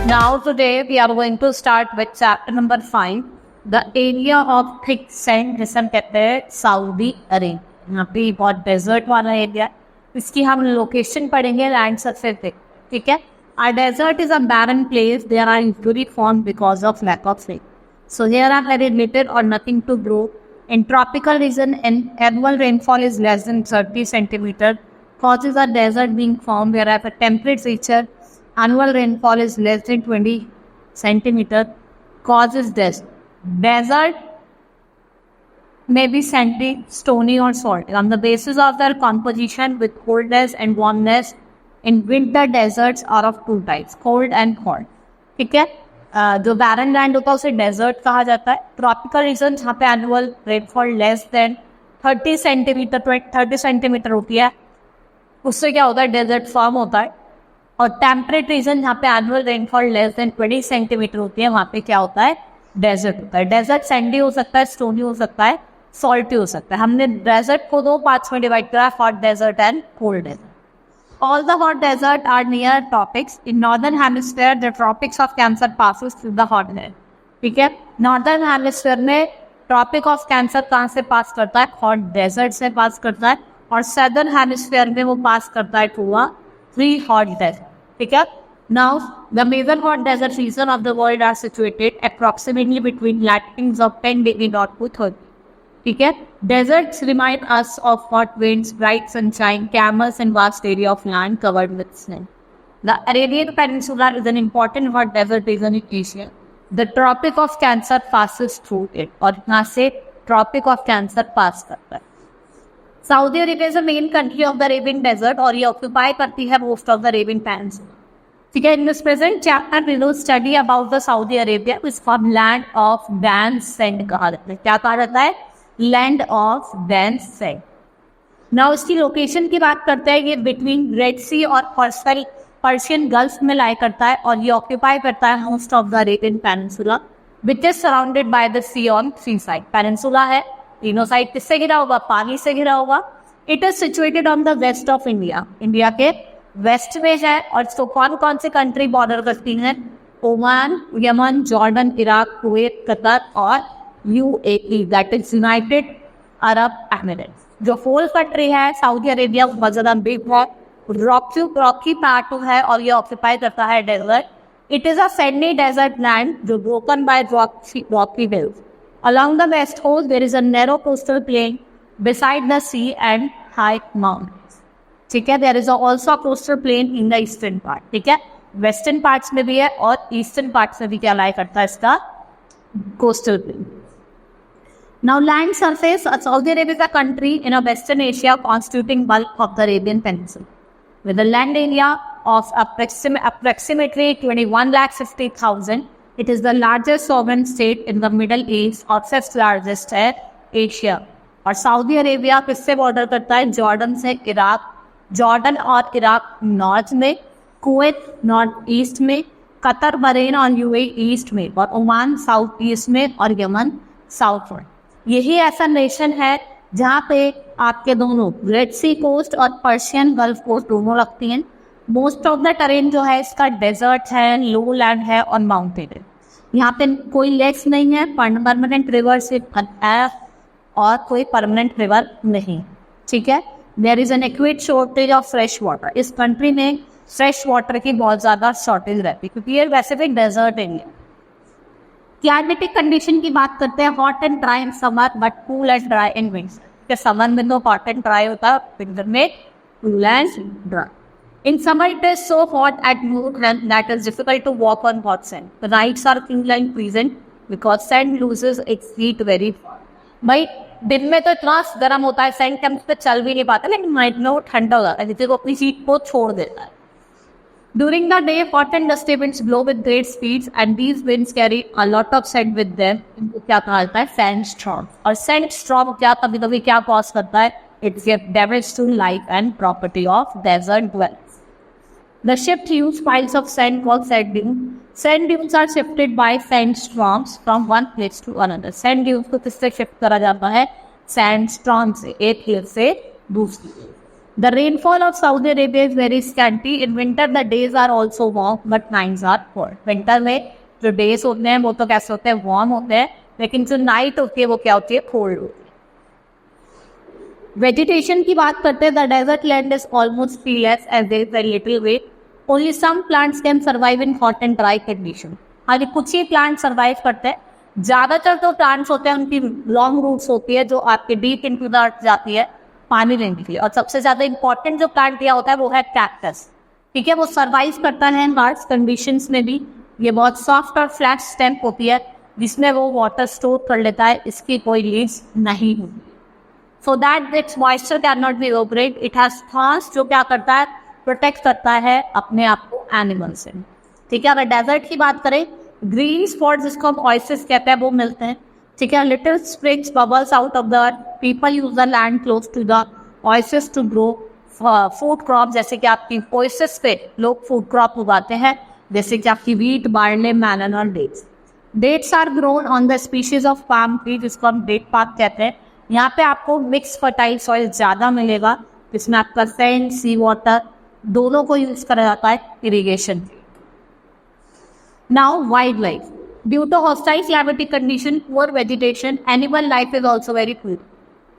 Now today we are going to start with chapter number 5, the area of thick sand जिसे हम कहते हैं Saudi Arabia. यहाँ पे बहुत डेजर्ट वाला एरिया है, इसकी हम लोकेशन पढ़ेंगे लैंड सरफेस पे, ठीक है। Our desert is a barren place. There are usually formed because of lack of rain. So here are very little or nothing to grow. In tropical region, annual rainfall is less than 30 centimeter, causes a desert being formed. Whereas a temperate region, annual rainfall is less than 20 centimeter, causes desert. Desert may be sandy, stony or salty. On the basis of their composition with coldness and warmness, in winter deserts are of two types, cold and hot. ठीक है, जो barren land होता है उसे desert कहा जाता है। Tropical region जहाँ पे annual rainfall less than 30 centimetre होती है, उससे क्या होता है, डेजर्ट फॉर्म होता है। और टेम्परेट रीजन जहाँ पे annual rainfall less than 20 centimetre होती है, वहाँ पे क्या होता है, डेजर्ट होता है। डेजर्ट सैंडी हो सकता है, स्टोनी हो सकता है, सॉल्टी हो सकता है। हमने डेजर्ट को दो पार्ट्स में डिवाइड करा, hot desert and cold desert. All the hot deserts are near tropics. In northern hemisphere, the tropics of Cancer passes through the hot air. ठीक है, नॉर्दर्न हेमिस्फीयर में ट्रॉपिक ऑफ कैंसर कहाँ से पास करता है, hot desert से पास करता है। और सदर्न हेमिस्फीयर में वो पास करता है थ्री हॉट डेजर्ट। ठीक है, now the major hot desert region of the world are situated approximately between latitudes of 10 degree north to 30। ठीक है, deserts remind us of hot winds, bright sunshine, camels and vast area of land covered with snow. The Arabian Peninsula is an important hot desert region in Asia. The Tropic of Cancer passes through it. और यहाँ से Tropic of Cancer pass करता है। Saudi Arabia is the main country of the Arabian Desert और ये occupy करती है most of the Arabian Peninsula. ठीक है, in this present chapter we will study about the Saudi Arabia, which is called land of dense sand कहा जाता है। क्या कहा जाता है, land of dense sand. Now इसकी लोकेशन की बात करते हैं, ये बिटवीन रेड सी और पर्शियन गल्फ में लाई करता है और ये ऑक्यूपाई करता है most of the Arabian peninsula which is surrounded by the sea on three side. Peninsula है, तीनों साइड किससे घिरा होगा, पानी से घिरा होगा। It is situated on the west of India, India के वेस्ट में है। और इसको कौन कौन से कंट्री बॉर्डर करती हैं, Oman, Yemen, Jordan, Iraq, Kuwait, Qatar और UAE, that is United Arab Emirates. जो होल कंट्री है सऊदी अरेबिया बहुत ज़्यादा बिग है, रॉकी पार्ट है और ये ऑक्यूपाई करता है desert. It is a sandy desert land जो broken by rocky hills. Along the west coast there is a narrow coastal plain beside the sea and high mountains. ठीक है, there is also coastal plain in the eastern part. ठीक है, western parts में भी है और eastern parts में भी क्या लाई करता है इसका coastal plain. Now land surface, Saudi Arabia is a country in a Western Asia constituting bulk of the Arabian Peninsula with a land area of approximately 21,50,000. It is the largest sovereign state in the Middle East और fifth largest है Asia. और Saudi Arabia किससे border करता है, Jordan से, Iraq, Jordan और Iraq north में, Kuwait north east में, कतर, बहरीन और UAE ईस्ट में, और ओमान साउथ ईस्ट में और यमन साउथ में। यही ऐसा नेशन है जहाँ पे आपके दोनों रेड सी कोस्ट और पर्शियन गल्फ कोस्ट दोनों लगती हैं। मोस्ट ऑफ द टेरेन जो है इसका डेजर्ट है, लो लैंड है और माउंटेन है। यहाँ पे कोई लेक्स नहीं है, परमानेंट रिवर से है और कोई परमानेंट रिवर नहीं। ठीक है, there is an acute shortage of fresh water. इस कंट्री में फ्रेश वाटर की बहुत ज़्यादा शॉर्टेज रहती है क्योंकि ये वैसे भी डेजर्ट एरिया। क्लाइमेटिक कंडीशन की बात करते हैं, hot and dry in summer but cool and dry in winter. Summer में तो हॉट एंड ड्राई होता है, विंटर में cool and dry. In summer it is so hot at noon that is difficult to walk on hot sand. The nights are cool and pleasant because sand looses its heat very fast. भाई दिन में तो इतना गर्म होता है, sand camp पे चल भी नहीं पाता, लेकिन नाइट में वो ठंडा हो जाता है जिससे वो अपनी हीट को छोड़ देता है। During the day, hot and dusty winds blow with great speeds, and these winds carry a lot of sand with them. इनको क्या कहा जाता है, sandstorm। और sandstorm क्या कभी कभी क्या कॉज करता है, it gives damage to life and property of desert dwellers. The shift huge piles of sand called sand dunes. Sand dunes are shifted by sandstorms from one place to another. Sand dunes को किससे shift करा जाता है, sandstorm से, एक हिल से दूसरी। The rainfall of Saudi Arabia is very scanty. In winter, the days are also warm, but nights are cold. Winter में जो days होते हैं वो तो कैसे होते हैं, warm होते हैं, लेकिन जो night होती है वो क्या होती है, cold होती है। Vegetation की बात करते हैं, the desert land is almost treeless as there is very little weight. Only some plants can survive in hot and dry condition. हाँ, कुछ ही plants survive करते हैं। ज़्यादातर तो plants होते हैं उनकी long roots होती है जो आपके deep into the earth जाती है पानी लेने के लिए। और सबसे ज्यादा इंपॉर्टेंट जो प्लांट दिया होता है वो है कैक्टस। ठीक है, वो सर्वाइव करता है हार्श कंडीशंस में भी। ये बहुत सॉफ्ट और फ्लैट स्टेम होती है जिसमें वो वाटर स्टोर कर लेता है, इसकी कोई लीव्स नहीं होती, so that it's moisture can not be evaporate. It has thorns जो क्या करता है, प्रोटेक्ट करता है अपने आप को एनिमल से। ठीक है, अगर डेजर्ट की बात करें, ग्रीन स्पॉट जिसको हम ऑयसिस कहते हैं वो मिलते हैं। ठीक है, little springs bubbles out of the earth. People use the land close to the oasis to grow food crop, जैसे कि आपकी ओएसिस पे लोग फूड क्रॉप उगाते हैं, जैसे कि आपकी वीट, बार्ले, मेलन और dates. Dates are grown on the species of palm tree जिसको हम डेट पाम कहते हैं। यहाँ पे आपको मिक्स फर्टाइल सॉइल ज़्यादा मिलेगा, जिसमें आपका सैंड, सी वाटर दोनों को यूज करा जाता है irrigation. Now wild life. Due to hostile climatic condition, poor vegetation, animal life is also very poor.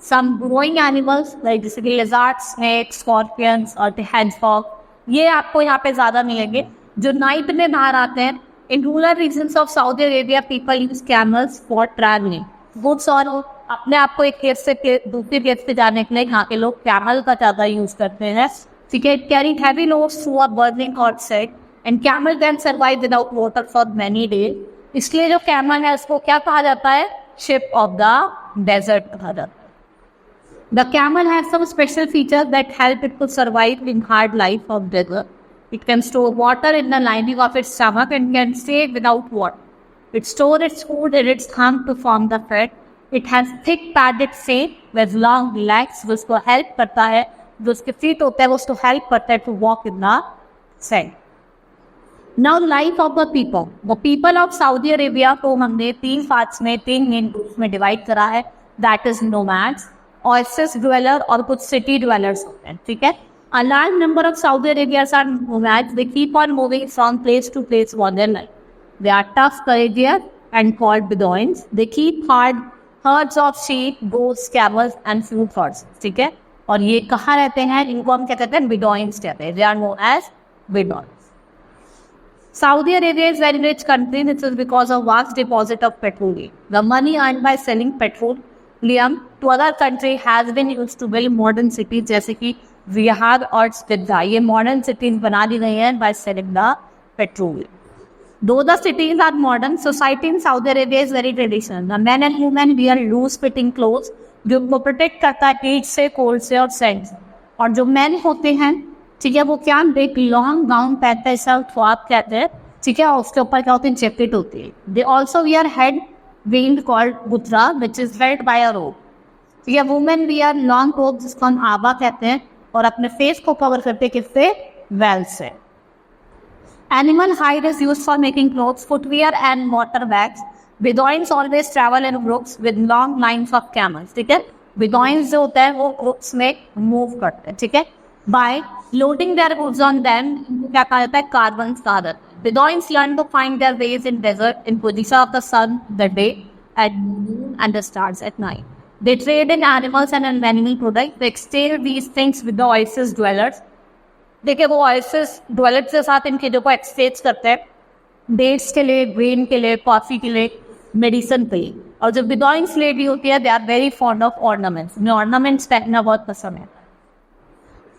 Some growing animals like जैसे कि lizards, snakes, scorpions और hedgehog, ये आपको यहाँ पे ज़्यादा मिलेंगे जो नाइट में बाहर आते हैं। In rural regions of Saudi Arabia, people use camels for traveling. Goods और अपने आप को एक प्लेस से दूसरी प्लेस पे जाने के लिए यहाँ के लोग कैमल का ज़्यादा यूज़ करते हैं। ठीक है, carrying heavy loads through a burning hot site, and camel can survive without water for many days. इसलिए जो कैमल है उसको क्या कहा जाता है, शिप ऑफ द डेजर्ट कहा जाता है। The camel has some special features that help it to survive in hard life of desert. It can store water in the lining of its stomach and can stay without water. It store its food in its thumb to form the fat. It has thick padded set with long legs, जो उसको help करता है, जो उसके feet होते हैं वो उसको हेल्प करता है to walk in the sand. Now life of the people. The people of Saudi Arabia को हमने तीन पार्ट्स में, तीन मेन ग्रुप्स में डिवाइड करा है। That is nomads, oasis dweller और कुछ city dwellers होते हैं। ठीक है, a large number of Saudi Arabians are nomads. They keep on moving from place to place for their life. They are tough, courageous and called Bedouins. They keep herds of sheep, goats, camels and few horses. ठीक है, और ये कहाँ रहते हैं, इनको हम क्या कहते हैं, Bedouins कहते हैं। They are known as Bedouins. Saudi Arabia is very rich country. This is because of vast deposit of petroleum. The money earned by selling petroleum to other country has been used to build modern cities, जैसे कि Riyadh और जिद्दा। ये modern cities बना दी गई हैं by selling the petroleum. Though the cities are modern, society in Saudi Arabia is very traditional. The men and women wear loose-fitting clothes, जो उनको protect करता है heat से, cold से और sand से। और जो men होते हैं, ठीक है, वो क्या एक लॉन्ग गाउन पहनते हैं, सब ख्वाब कहते हैं। ठीक है, और उसके ऊपर क्या होती है, जैकेट होती है। They also wear head veil called गुत्रा which is held by a rope. ठीक है, वुमेन वियर लॉन्ग रोप जिसको हम आबा कहते हैं, और अपने फेस को कवर करते हैं किससे, वेल से। Animal hide is used for making clothes, footwear and water bags. Bedouins always travel in groups with long lines of camels. ठीक है, बेडोइन्स जो होता है वो ग्रुप्स में मूव करते हैं। ठीक है, by loading their goods on them, क्या कहा जाता है, carbon starter. Bedouins learn to find their ways in desert in position of the sun the day and the stars at night. They trade in animals and in animal products. They exchange these things with the oasis dwellers. देखिए, वो oasis dwellers के साथ इन चीज़ों को exchange करते हैं, dates के लिए, ग्रेन के लिए, कॉफी के लिए, मेडिसिन के लिए। और जो Bedouins लेडी होती है, they are very fond of ornaments. उन्हें ऑर्नामेंट्स पहनना बहुत पसंद है।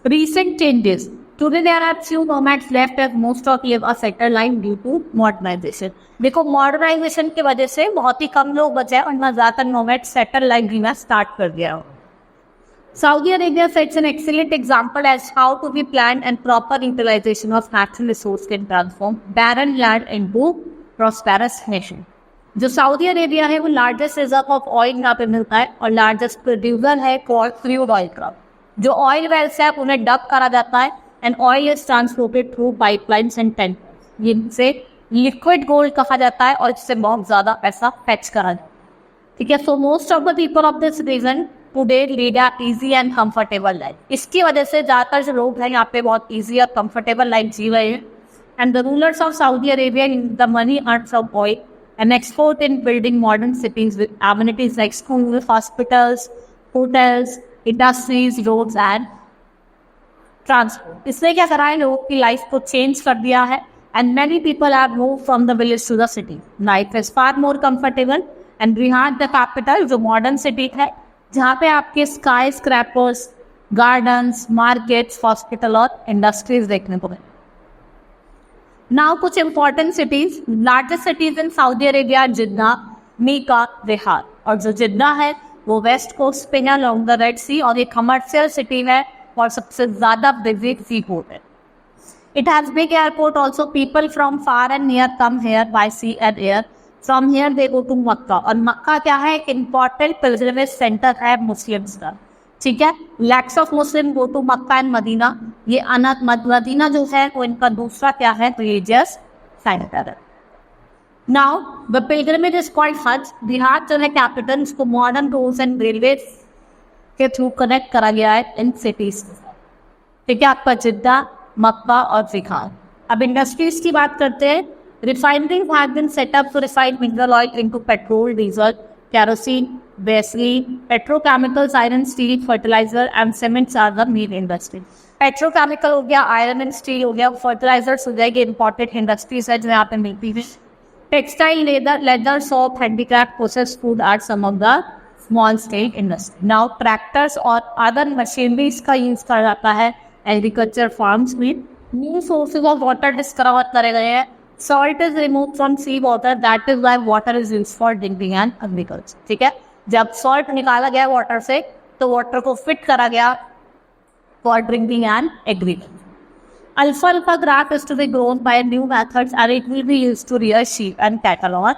Recent changes. Today there are few nomads left as most of live a settled life due to modernization. देखो, मॉडर्नाइजेशन की वजह से बहुत ही कम लोग बचे हैं और ज़्यादातर नोमैड सेटल लाइफ जीना स्टार्ट कर दिया हो। Saudi Arabia sets an excellent example as how to be planned and proper utilization of natural resource can transform barren land into prosperous nation. जो सऊदी अरेबिया है वो लार्जेस्ट रिजर्व ऑफ ऑयल यहाँ पे मिलता है और लार्जेस्ट प्रोड्यूसर है crude oil का। जो ऑयल वेल्स है उन्हें डब करा जाता है and oil is transported through pipelines and tankers. जिनसे लिक्विड गोल्ड कहा जाता है और इससे बहुत ज़्यादा पैसा फैच करा जाता है। ठीक है, so most of the people of this region today lead a easy and comfortable life. इसकी वजह से ज़्यादातर जो लोग हैं यहाँ पे बहुत इजी और कंफर्टेबल लाइफ जी रहे हैं। And the rulers of Saudi Arabia in the money earn from oil and export in building modern cities with amenities like school, hospitals, hotels, industries, roads and transport. इसने क्या करा है, लोगों की लाइफ को चेंज कर दिया है and many people have moved from the village to the city. Life is far more comfortable and Riyadh the capital जो मॉडर्न सिटी है, जहाँ पे आपके skyscrapers, gardens, markets, hospital और इंडस्ट्रीज देखने को मिले। नाउ कुछ important cities, largest cities in Saudi Arabia Jeddah, Mecca, Riyadh. और जो जिद्दा है वो वेस्ट कोस्ट पे है अलोंग द रेड सी और ये कमर्शियल सिटी है और सबसे ज़्यादा बिजी सी पोर्ट है। It has big airport also, people from far and near come here by sea and air, from here they go to Mecca. और मक्का क्या है, एक इम्पॉर्टेंट पिलग्रिमेज सेंटर है मुस्लिम्स का, ठीक है। Lakhs of Muslim go to Mecca and Medina. ये Medina जो है वो इनका दूसरा क्या है, रिलीजियस सेंटर है। Now the pilgrimage is called Hajj. रिहाद जो है कैपिटल, इसको मॉडर्न रोड्स एंड रेलवे के थ्रू कनेक्ट करा गया है इन सिटीज, ठीक है, आपका जिद्दा, मक्का और रिहाद। अब इंडस्ट्रीज की बात करते हैं। Refineries have been set up to refine mineral oil into petrol, diesel, kerosene, gasoline, petrochemicals, iron, steel, fertilizer and cements are the main industry. Petrochemical हो गया, आयरन एंड स्टील हो गया, फर्टिलाइजर्स हो जाएगी, इंपॉर्टेंट इंडस्ट्रीज है जो यहाँ पे मिलती है। Textile, leather, soap, handicraft, process food are some of the small scale industry. Now tractors और अदर मशीनरीज का यूज करा जाता है एग्रीकल्चर फार्म्स में। New sources of water discover करे गए हैं। Salt is removed from sea water, that is why water is used for drinking and agriculture, ठीक है। जब salt निकाला गया वाटर से तो वाटर को फिट करा गया for drinking and agriculture. Alfalfa grass is to be grown by new methods and it will be used to rear sheep and cattle or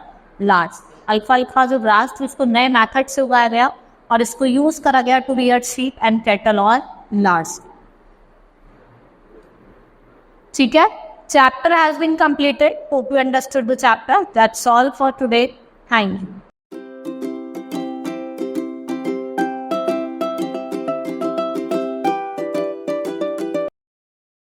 large. अल्फाल्फा जो ग्रास थी उसको नए मेथड से उगाया गया और इसको यूज करा गया to rear sheep and cattle और लार्ज, ठीक है। Chapter has been completed. Hope you understood the chapter. That's all for today. Thank you.